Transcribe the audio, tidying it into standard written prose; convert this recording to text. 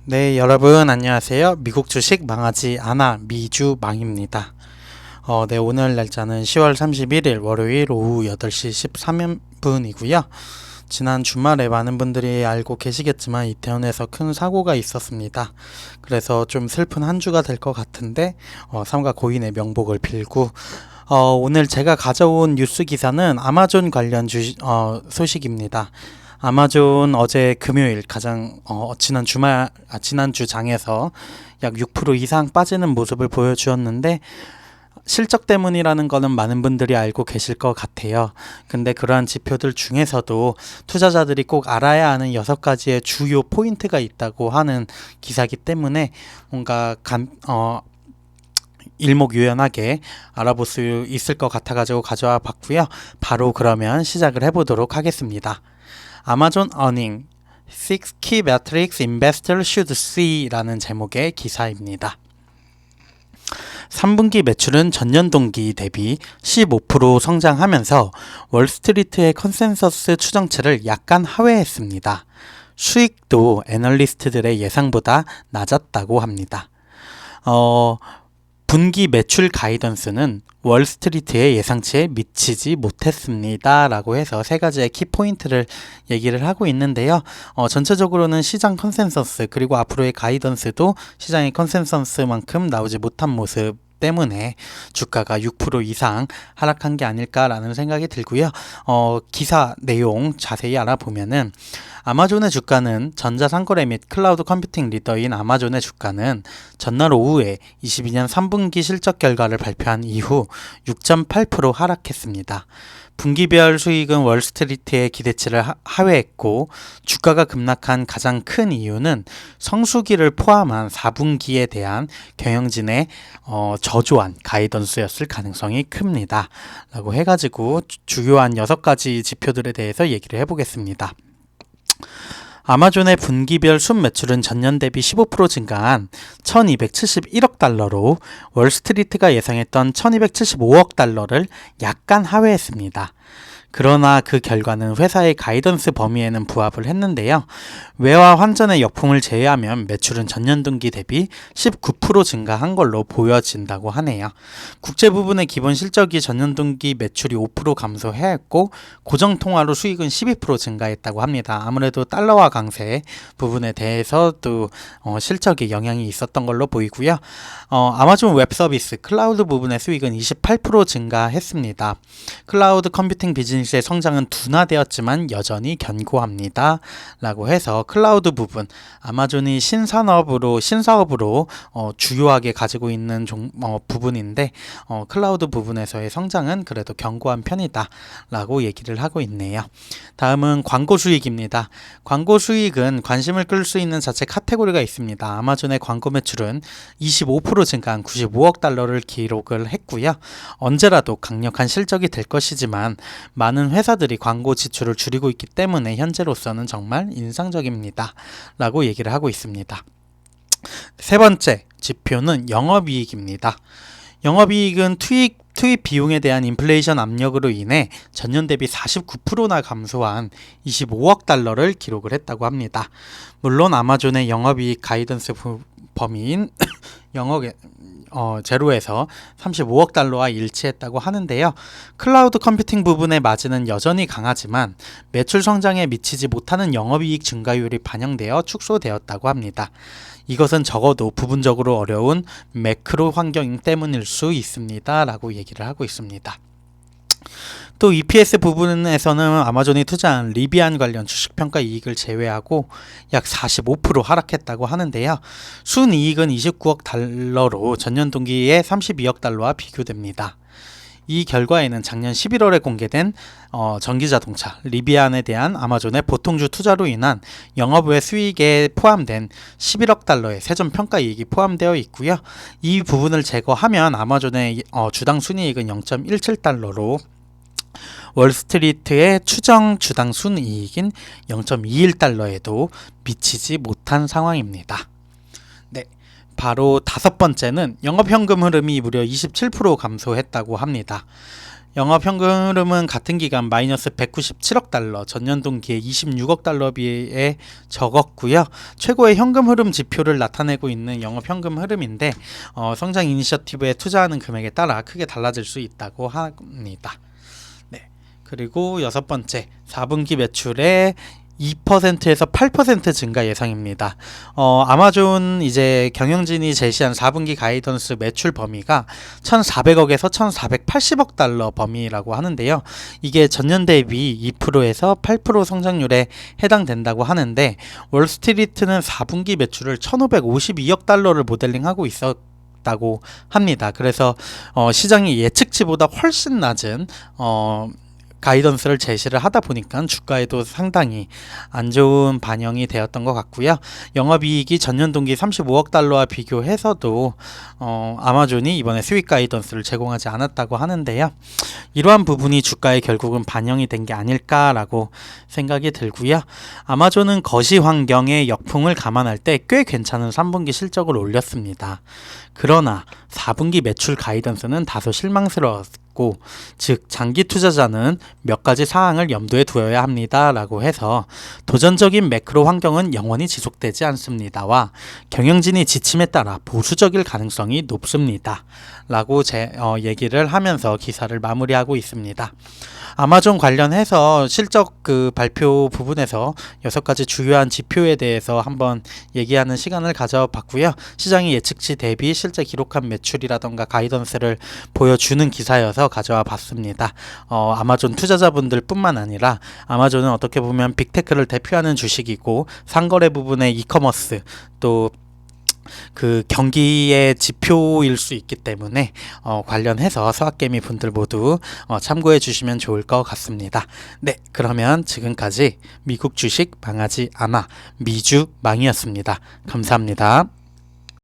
네, 여러분 안녕하세요. 미국 주식 망하지 않아 미주망입니다. 네, 오늘 날짜는 10월 31일 월요일 오후 8시 13분이고요. 지난 주말에 많은 분들이 알고 계시겠지만 이태원에서 큰 사고가 있었습니다. 그래서 좀 슬픈 한 주가 될 것 같은데 삼가 고인의 명복을 빌고 오늘 제가 가져온 뉴스 기사는 아마존 관련 소식입니다. 아마존 어제 금요일 가장 지난주 장에서 약 6% 이상 빠지는 모습을 보여주었는데 실적 때문이라는 거는 많은 분들이 알고 계실 것 같아요. 근데 그러한 지표들 중에서도 투자자들이 꼭 알아야 하는 6가지의 주요 포인트가 있다고 하는 기사이기 때문에 뭔가 일목요연하게 알아볼 수 있을 것 같아가지고 가져와 봤고요. 바로 그러면 시작을 해보도록 하겠습니다. 아마존 어닝 6 Key Metrics Investors Should See라는 제목의 기사입니다. 3분기 매출은 전년 동기 대비 15% 성장하면서 월스트리트의 컨센서스 추정치를 약간 하회했습니다. 수익도 애널리스트들의 예상보다 낮았다고 합니다. 분기 매출 가이던스는 월스트리트의 예상치에 미치지 못했습니다 라고 해서 3가지의 키포인트를 얘기를 하고 있는데요. 전체적으로는 시장 컨센서스 그리고 앞으로의 가이던스도 시장의 컨센서스만큼 나오지 못한 모습 때문에 주가가 6% 이상 하락한 게 아닐까라는 생각이 들고요. 기사 내용 자세히 알아보면은 아마존의 주가는 전자상거래 및 클라우드 컴퓨팅 리더인 아마존의 주가는 전날 오후에 22년 3분기 실적 결과를 발표한 이후 6.8% 하락했습니다. 분기별 수익은 월스트리트의 기대치를 하회했고 주가가 급락한 가장 큰 이유는 성수기를 포함한 4분기에 대한 경영진의 저조한 가이던스였을 가능성이 큽니다. 라고 해가지고 주요한 6가지 지표들에 대해서 얘기를 해보겠습니다. 아마존의 분기별 순매출은 전년 대비 15% 증가한 1271억 달러로 월스트리트가 예상했던 1275억 달러를 약간 하회했습니다. 그러나 그 결과는 회사의 가이던스 범위에는 부합을 했는데요. 외화 환전의 역풍을 제외하면 매출은 전년 동기 대비 19% 증가한 걸로 보여진다고 하네요. 국제 부분의 기본 실적이 전년 동기 매출이 5% 감소했고 고정 통화로 수익은 12% 증가했다고 합니다. 아무래도 달러화 강세 부분에 대해서도 실적에 영향이 있었던 걸로 보이고요. 아마존 웹 서비스 클라우드 부분의 수익은 28% 증가했습니다. 클라우드 컴퓨팅 비즈니스의 성장은 둔화되었지만 여전히 견고합니다. 라고 해서 클라우드 부분, 아마존이 신사업으로 주요하게 가지고 있는 부분인데 클라우드 부분에서의 성장은 그래도 견고한 편이다. 라고 얘기를 하고 있네요. 다음은 광고 수익입니다. 광고 수익은 관심을 끌 수 있는 자체 카테고리가 있습니다. 아마존의 광고 매출은 25% 증가한 95억 달러를 기록을 했고요. 언제라도 강력한 실적이 될 것이지만 많은 회사들이 광고 지출을 줄이고 있기 때문에 현재로서는 정말 인상적입니다. 라고 얘기를 하고 있습니다. 3번째 지표는 영업이익입니다. 영업이익은 투입 비용에 대한 인플레이션 압력으로 인해 전년 대비 49%나 감소한 25억 달러를 기록을 했다고 합니다. 물론 아마존의 영업이익 가이던스 범위인 제로에서 35억 달러와 일치했다고 하는데요. 클라우드 컴퓨팅 부분의 마진은 여전히 강하지만 매출 성장에 미치지 못하는 영업이익 증가율이 반영되어 축소되었다고 합니다. 이것은 적어도 부분적으로 어려운 매크로 환경 때문일 수 있습니다. 라고 얘기를 하고 있습니다. 또 EPS 부분에서는 아마존이 투자한 리비안 관련 주식평가 이익을 제외하고 약 45% 하락했다고 하는데요. 순이익은 29억 달러로 전년 동기의 32억 달러와 비교됩니다. 이 결과에는 작년 11월에 공개된 전기자동차 리비안에 대한 아마존의 보통주 투자로 인한 영업외 수익에 포함된 11억 달러의 세전 평가 이익이 포함되어 있고요. 이 부분을 제거하면 아마존의 주당 순이익은 0.17달러로 월스트리트의 추정 주당 순이익인 0.21달러에도 미치지 못한 상황입니다. 네, 바로 5번째는 영업현금 흐름이 무려 27% 감소했다고 합니다. 영업 현금 흐름은 같은 기간 마이너스 197억 달러, 전년 동기에 26억 달러 비해 적었고요. 최고의 현금 흐름 지표를 나타내고 있는 영업 현금 흐름인데 성장 이니셔티브에 투자하는 금액에 따라 크게 달라질 수 있다고 합니다. 네. 그리고 여섯 번째, 4분기 매출의 2%에서 8% 증가 예상입니다. 아마존 이제 경영진이 제시한 4분기 가이던스 매출 범위가 1,400억에서 1,480억 달러 범위라고 하는데요. 이게 전년 대비 2%에서 8% 성장률에 해당된다고 하는데 월스트리트는 4분기 매출을 1,552억 달러를 모델링하고 있었다고 합니다. 그래서 시장의 예측치보다 훨씬 낮은 가이던스를 제시를 하다 보니까 주가에도 상당히 안 좋은 반영이 되었던 것 같고요. 영업이익이 전년 동기 35억 달러와 비교해서도 아마존이 이번에 수익 가이던스를 제공하지 않았다고 하는데요. 이러한 부분이 주가에 결국은 반영이 된 게 아닐까라고 생각이 들고요. 아마존은 거시 환경의 역풍을 감안할 때 꽤 괜찮은 3분기 실적을 올렸습니다. 그러나 4분기 매출 가이던스는 다소 실망스러웠고, 즉 장기 투자자는 몇 가지 사항을 염두에 두어야 합니다 라고 해서 도전적인 매크로 환경은 영원히 지속되지 않습니다와 경영진이 지침에 따라 보수적일 가능성이 높습니다 라고 얘기를 하면서 기사를 마무리하고 있습니다. 아마존 관련해서 실적 발표 부분에서 6가지 주요한 지표에 대해서 한번 얘기하는 시간을 가져봤고요. 시장의 예측치 대비 실제 기록한 매출이라던가 가이던스를 보여주는 기사여서 가져와 봤습니다. 아마존 투자자분들 뿐만 아니라 아마존은 어떻게 보면 빅테크를 대표하는 주식이고 상거래 부분의 이커머스 또 경기의 지표일 수 있기 때문에 관련해서 서학개미 분들 모두 참고해 주시면 좋을 것 같습니다. 네, 그러면 지금까지 미국 주식 망하지 않아 미주 망이었습니다. 감사합니다.